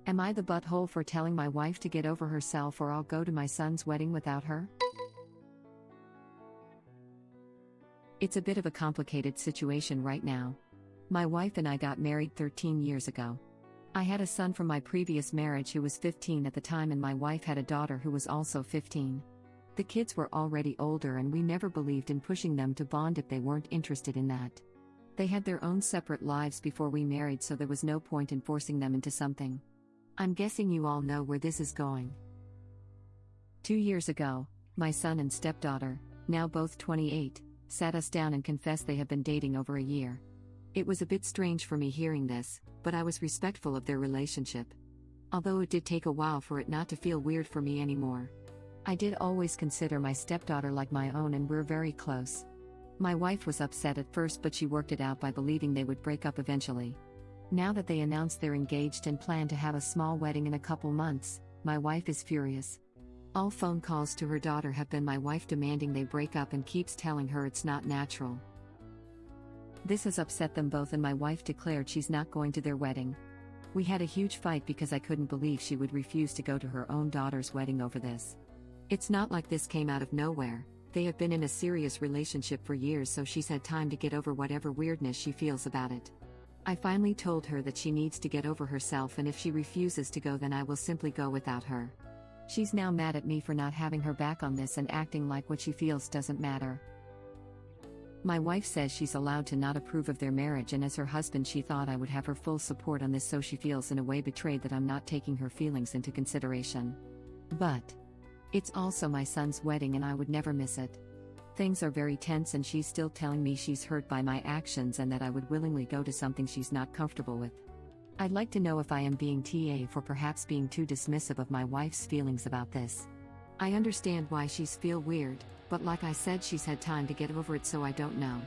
Am I the butthole for telling my wife to get over herself, or I'll go to my son's wedding without her? It's a bit of a complicated situation right now. My wife and I got married 13 years ago. I had a son from my previous marriage who was 15 at the time, and my wife had a daughter who was also 15. The kids were already older, and we never believed in pushing them to bond if they weren't interested in that. They had their own separate lives before we married, so there was no point in forcing them into something. I'm guessing you all know where this is going. 2 years ago, my son and stepdaughter, now both 28, sat us down and confessed they have been dating over a year. It was a bit strange for me hearing this, but I was respectful of their relationship. Although it did take a while for it not to feel weird for me anymore. I did always consider my stepdaughter like my own, and we're very close. My wife was upset at first, but she worked it out by believing they would break up eventually. Now that they announced they're engaged and plan to have a small wedding in a couple months, my wife is furious. All phone calls to her daughter have been my wife demanding they break up and keeps telling her it's not natural. This has upset them both, and my wife declared she's not going to their wedding. We had a huge fight because I couldn't believe she would refuse to go to her own daughter's wedding over this. It's not like this came out of nowhere. They have been in a serious relationship for years, so she's had time to get over whatever weirdness she feels about it. I finally told her that she needs to get over herself, and if she refuses to go, then I will simply go without her. She's now mad at me for not having her back on this and acting like what she feels doesn't matter. My wife says she's allowed to not approve of their marriage, and as her husband she thought I would have her full support on this, so she feels in a way betrayed that I'm not taking her feelings into consideration. But it's also my son's wedding and I would never miss it. Things are very tense, and she's still telling me she's hurt by my actions and that I would willingly go to something she's not comfortable with. I'd like to know if I am being TA for perhaps being too dismissive of my wife's feelings about this. I understand why she's feel weird, but like I said, she's had time to get over it, so I don't know.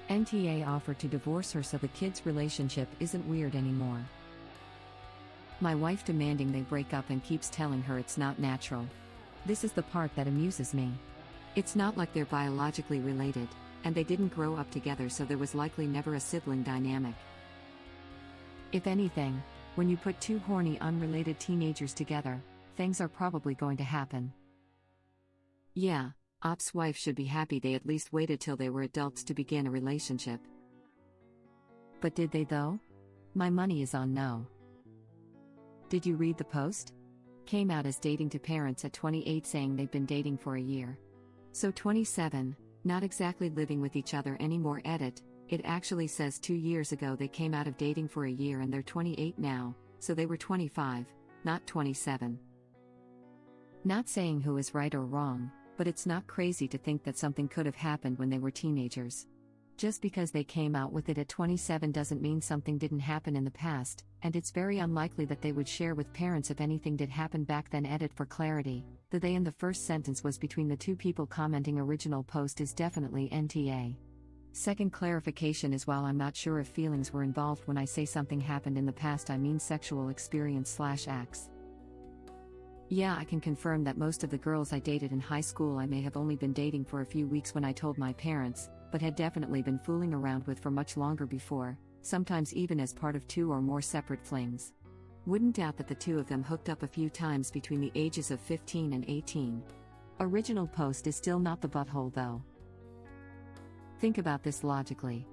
NTA offered to divorce her so the kids' relationship isn't weird anymore. My wife demanding they break up and keeps telling her it's not natural. This is the part that amuses me. It's not like they're biologically related, and they didn't grow up together, so there was likely never a sibling dynamic. If anything, when you put two horny, unrelated teenagers together, things are probably going to happen. Yeah, Op's wife should be happy they at least waited till they were adults to begin a relationship. But did they though? My money is on no. Did you read the post? Came out as dating to parents at 28, saying they've been dating for a year. So 27, not exactly living with each other anymore. Edit, it actually says 2 years ago they came out of dating for a year and they're 28 now, so they were 25, not 27. Not saying who is right or wrong, but it's not crazy to think that something could have happened when they were teenagers. Just because they came out with it at 27 doesn't mean something didn't happen in the past, and it's very unlikely that they would share with parents if anything did happen back then. Edit, for clarity, the they in the first sentence was between the two people commenting. Original post is definitely NTA. Second clarification is, while I'm not sure if feelings were involved when I say something happened in the past, I mean sexual experience/acts. Yeah, I can confirm that most of the girls I dated in high school I may have only been dating for a few weeks when I told my parents, but had definitely been fooling around with for much longer before, sometimes even as part of 2 or more separate flings. Wouldn't doubt that the two of them hooked up a few times between the ages of 15 and 18. Original post is still not the butthole though. Think about this logically.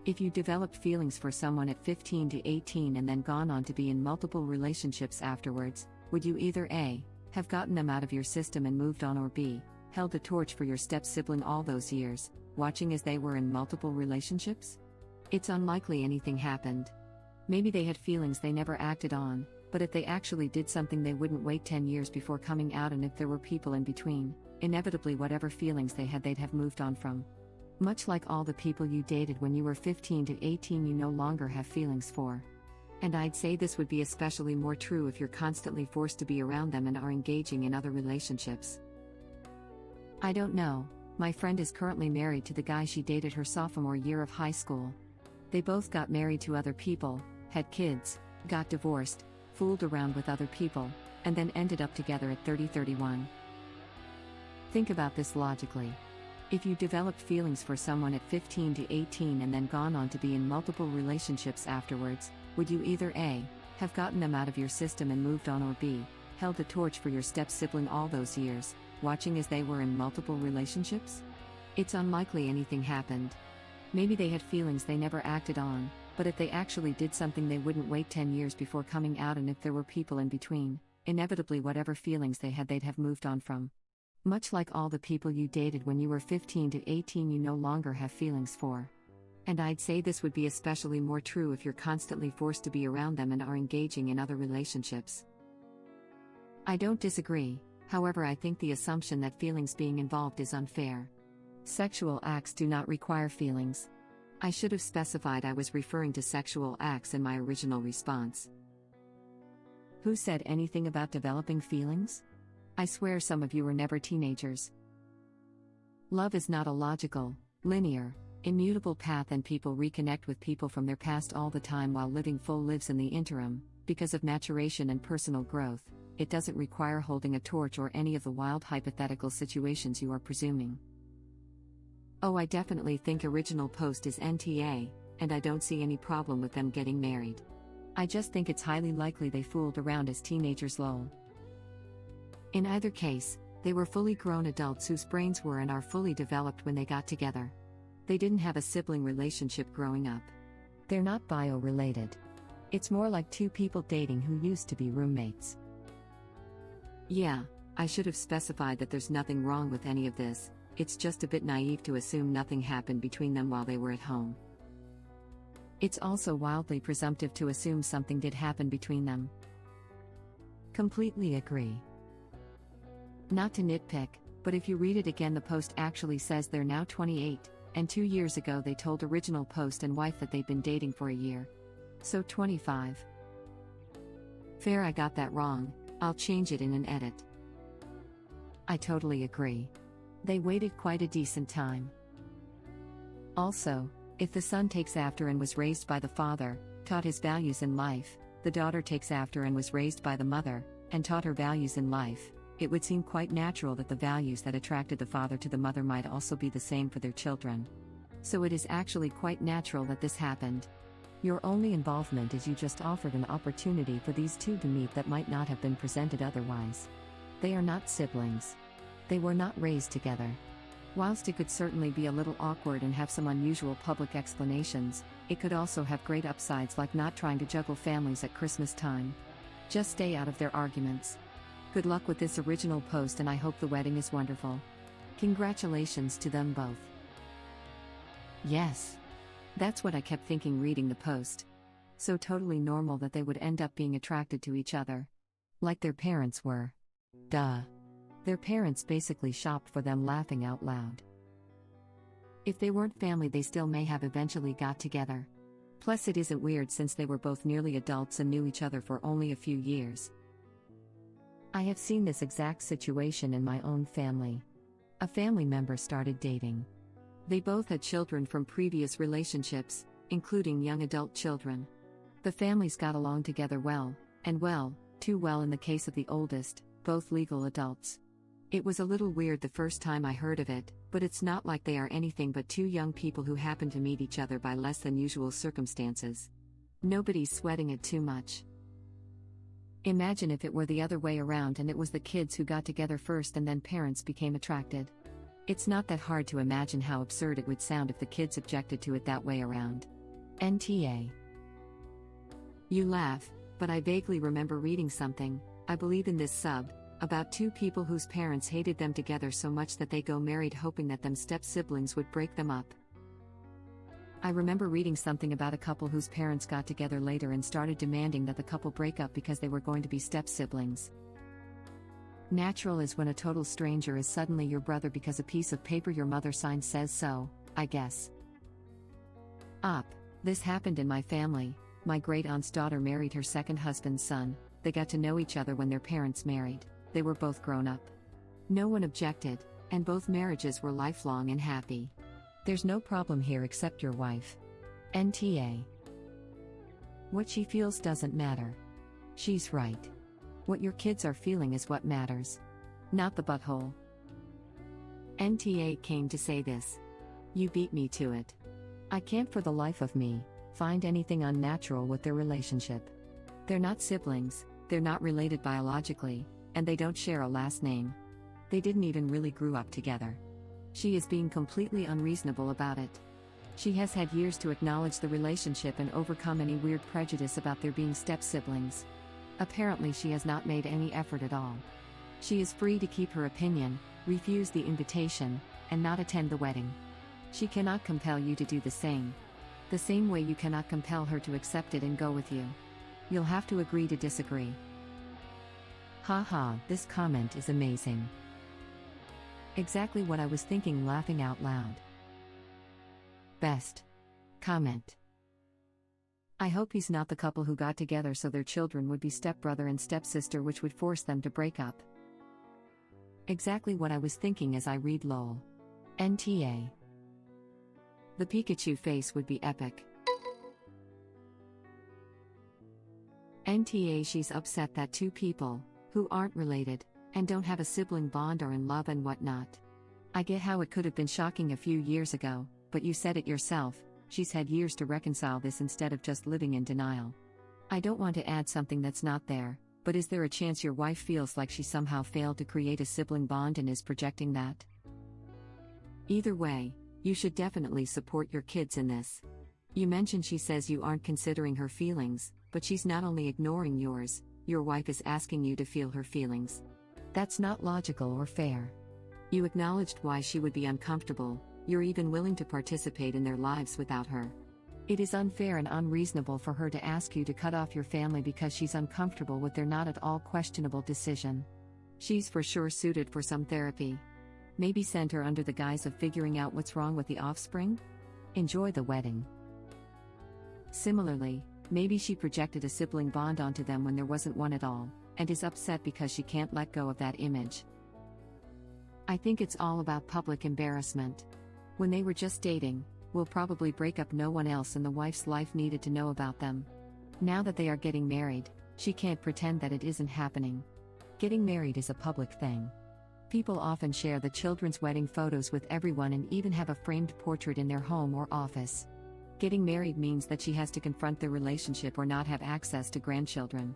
If you developed feelings for someone at 15 to 18 and then gone on to be in multiple relationships afterwards, would you either A, have gotten them out of your system and moved on, or B, held the torch for your step-sibling all those years, watching as they were in multiple relationships? It's unlikely anything happened. Maybe they had feelings they never acted on, but if they actually did something they wouldn't wait 10 years before coming out, and if there were people in between, inevitably whatever feelings they had they'd have moved on from. Much like all the people you dated when you were 15 to 18 you no longer have feelings for. And I'd say this would be especially more true if you're constantly forced to be around them and are engaging in other relationships. I don't know, my friend is currently married to the guy she dated her sophomore year of high school. They both got married to other people, had kids, got divorced, fooled around with other people, and then ended up together at 30-31. Think about this logically. If you developed feelings for someone at 15 to 18 and then gone on to be in multiple relationships afterwards, would you either A, have gotten them out of your system and moved on, or B, held the torch for your step-sibling all those years, watching as they were in multiple relationships? It's unlikely anything happened. Maybe they had feelings they never acted on, but if they actually did something they wouldn't wait 10 years before coming out, and if there were people in between, inevitably whatever feelings they had they'd have moved on from. Much like all the people you dated when you were 15 to 18 you no longer have feelings for. And I'd say this would be especially more true if you're constantly forced to be around them and are engaging in other relationships. I don't disagree, however I think the assumption that feelings being involved is unfair. Sexual acts do not require feelings. I should have specified I was referring to sexual acts in my original response. Who said anything about developing feelings? I swear some of you were never teenagers. Love is not a logical, linear, immutable path, and people reconnect with people from their past all the time while living full lives in the interim, because of maturation and personal growth. It doesn't require holding a torch or any of the wild hypothetical situations you are presuming. Oh, I definitely think original post is NTA, and I don't see any problem with them getting married. I just think it's highly likely they fooled around as teenagers lol. In either case, they were fully grown adults whose brains were and are fully developed when they got together. They didn't have a sibling relationship growing up. They're not bio-related. It's more like two people dating who used to be roommates. Yeah, I should have specified that there's nothing wrong with any of this, it's just a bit naive to assume nothing happened between them while they were at home. It's also wildly presumptive to assume something did happen between them. Completely agree. Not to nitpick, but if you read it again, the post actually says they're now 28, and 2 years ago they told original post and wife that they'd been dating for a year. So 25. Fair, I got that wrong, I'll change it in an edit. I totally agree. They waited quite a decent time. Also, if the son takes after and was raised by the father, taught his values in life, the daughter takes after and was raised by the mother, and taught her values in life, it would seem quite natural that the values that attracted the father to the mother might also be the same for their children. So it is actually quite natural that this happened. Your only involvement is you just offered an opportunity for these two to meet that might not have been presented otherwise. They are not siblings. They were not raised together. Whilst it could certainly be a little awkward and have some unusual public explanations, it could also have great upsides like not trying to juggle families at Christmas time. Just stay out of their arguments. Good luck with this original post, and I hope the wedding is wonderful. Congratulations to them both. Yes. That's what I kept thinking reading the post. So totally normal that they would end up being attracted to each other. Like their parents were. Duh. Their parents basically shopped for them, laughing out loud. If they weren't family, they still may have eventually got together. Plus, it isn't weird since they were both nearly adults and knew each other for only a few years. I have seen this exact situation in my own family. A family member started dating. They both had children from previous relationships, including young adult children. The families got along together well, and well, too well in the case of the oldest, both legal adults. It was a little weird the first time I heard of it, but it's not like they are anything but two young people who happen to meet each other by less than usual circumstances. Nobody's sweating it too much. Imagine if it were the other way around and it was the kids who got together first and then parents became attracted. It's not that hard to imagine how absurd it would sound if the kids objected to it that way around. NTA. You laugh, but I vaguely remember reading something, I believe in this sub, about two people whose parents hated them together so much that they go married hoping that them step-siblings would break them up. I remember reading something about a couple whose parents got together later and started demanding that the couple break up because they were going to be step-siblings. Natural is when a total stranger is suddenly your brother because a piece of paper your mother signed says so, I guess. This happened in my family. My great-aunt's daughter married her second husband's son. They got to know each other when their parents married. They were both grown up. No one objected, and both marriages were lifelong and happy. There's no problem here except your wife. NTA. What she feels doesn't matter. She's right. What your kids are feeling is what matters. Not the butthole. NTA came to say this. You beat me to it. I can't for the life of me find anything unnatural with their relationship. They're not siblings, they're not related biologically, and they don't share a last name. They didn't even really grew up together. She is being completely unreasonable about it. She has had years to acknowledge the relationship and overcome any weird prejudice about their being step-siblings. Apparently she has not made any effort at all. She is free to keep her opinion, refuse the invitation, and not attend the wedding. She cannot compel you to do the same way you cannot compel her to accept it and go with you. You'll have to agree to disagree. Haha, this comment is amazing. Exactly what I was thinking, laughing out loud. Best comment. I hope he's not the couple who got together so their children would be stepbrother and stepsister, which would force them to break up. Exactly what I was thinking as I read lol. NTA. The Pikachu face would be epic. NTA, she's upset that two people, who aren't related, and don't have a sibling bond, are in love and whatnot. I get how it could have been shocking a few years ago, but you said it yourself, she's had years to reconcile this instead of just living in denial. I don't want to add something that's not there, but is there a chance your wife feels like she somehow failed to create a sibling bond and is projecting that? Either way, you should definitely support your kids in this. You mentioned she says you aren't considering her feelings, but she's not only ignoring yours, your wife is asking you to feel her feelings. That's not logical or fair. You acknowledged why she would be uncomfortable, you're even willing to participate in their lives without her. It is unfair and unreasonable for her to ask you to cut off your family because she's uncomfortable with their not at all questionable decision. She's for sure suited for some therapy. Maybe send her under the guise of figuring out what's wrong with the offspring? Enjoy the wedding. Similarly, maybe she projected a sibling bond onto them when there wasn't one at all, and is upset because she can't let go of that image. I think it's all about public embarrassment. When they were just dating, will probably break up, no one else in the wife's life needed to know about them. Now that they are getting married, she can't pretend that it isn't happening. Getting married is a public thing. People often share the children's wedding photos with everyone and even have a framed portrait in their home or office. Getting married means that she has to confront their relationship or not have access to grandchildren.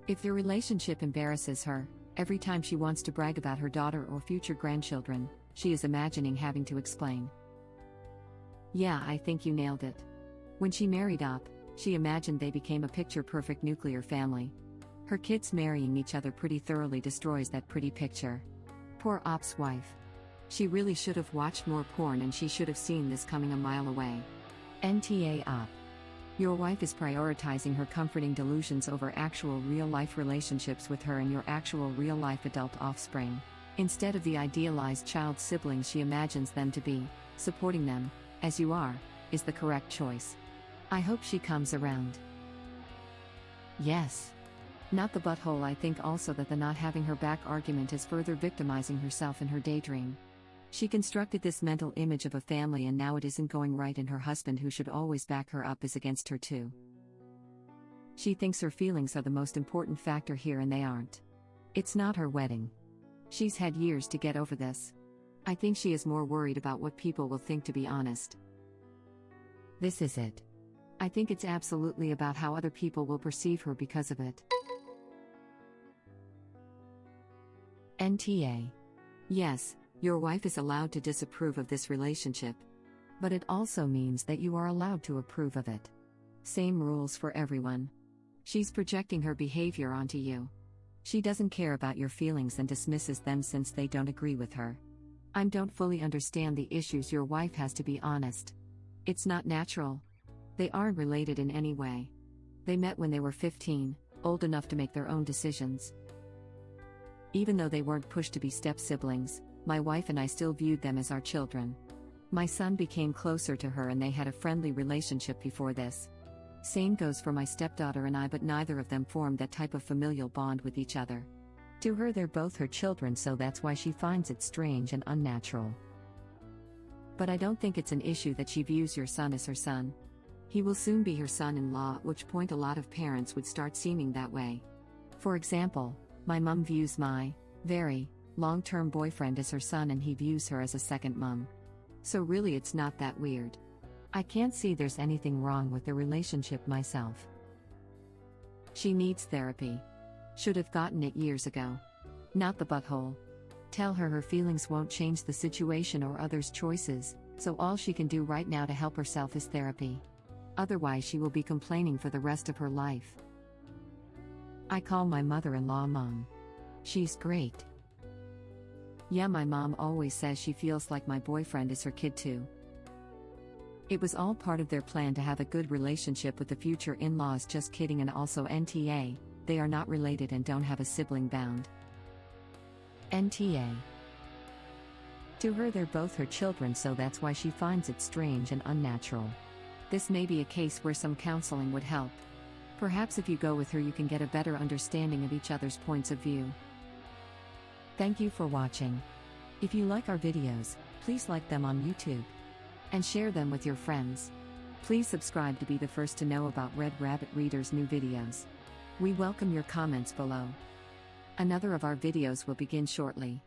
If their relationship embarrasses her, every time she wants to brag about her daughter or future grandchildren, she is imagining having to explain. Yeah, I think you nailed it. When she married up, she imagined they became a picture-perfect nuclear family. Her kids marrying each other pretty thoroughly destroys that pretty picture. Poor Op's wife. She really should have watched more porn, and she should have seen this coming a mile away. NTA Op. Your wife is prioritizing her comforting delusions over actual real-life relationships with her and your actual real-life adult offspring. Instead of the idealized child siblings she imagines them to be, supporting them, as you are, is the correct choice. I hope she comes around. Yes. Not the butthole. I think also that the not having her back argument is further victimizing herself in her daydream. She constructed this mental image of a family and now it isn't going right, and her husband, who should always back her up, is against her too. She thinks her feelings are the most important factor here and they aren't. It's not her wedding. She's had years to get over this. I think she is more worried about what people will think, to be honest. This is it. I think it's absolutely about how other people will perceive her because of it. NTA. Yes, your wife is allowed to disapprove of this relationship. But it also means that you are allowed to approve of it. Same rules for everyone. She's projecting her behavior onto you. She doesn't care about your feelings and dismisses them since they don't agree with her. I don't fully understand the issues your wife has, to be honest. It's not natural. They aren't related in any way. They met when they were 15, old enough to make their own decisions. Even though they weren't pushed to be step-siblings, my wife and I still viewed them as our children. My son became closer to her and they had a friendly relationship before this. Same goes for my stepdaughter and I, but neither of them formed that type of familial bond with each other. To her, they're both her children, so that's why she finds it strange and unnatural. But I don't think it's an issue that she views your son as her son. He will soon be her son-in-law, at which point a lot of parents would start seeming that way. For example, my mom views my very Long-term boyfriend is her son and he views her as a second mom. So really it's not that weird. I can't see there's anything wrong with the relationship myself. She needs therapy. Should have gotten it years ago. Not the butthole. Tell her her feelings won't change the situation or others' choices, so all she can do right now to help herself is therapy. Otherwise she will be complaining for the rest of her life. I call my mother-in-law Mom. She's great. Yeah, my mom always says she feels like my boyfriend is her kid too. It was all part of their plan to have a good relationship with the future in-laws. Just kidding. And also NTA, they are not related and don't have a sibling bound. NTA. To her they're both her children, so that's why she finds it strange and unnatural. This may be a case where some counseling would help. Perhaps if you go with her you can get a better understanding of each other's points of view. Thank you for watching. If you like our videos, please like them on YouTube. And share them with your friends. Please subscribe to be the first to know about Red Rabbit Reader's new videos. We welcome your comments below. Another of our videos will begin shortly.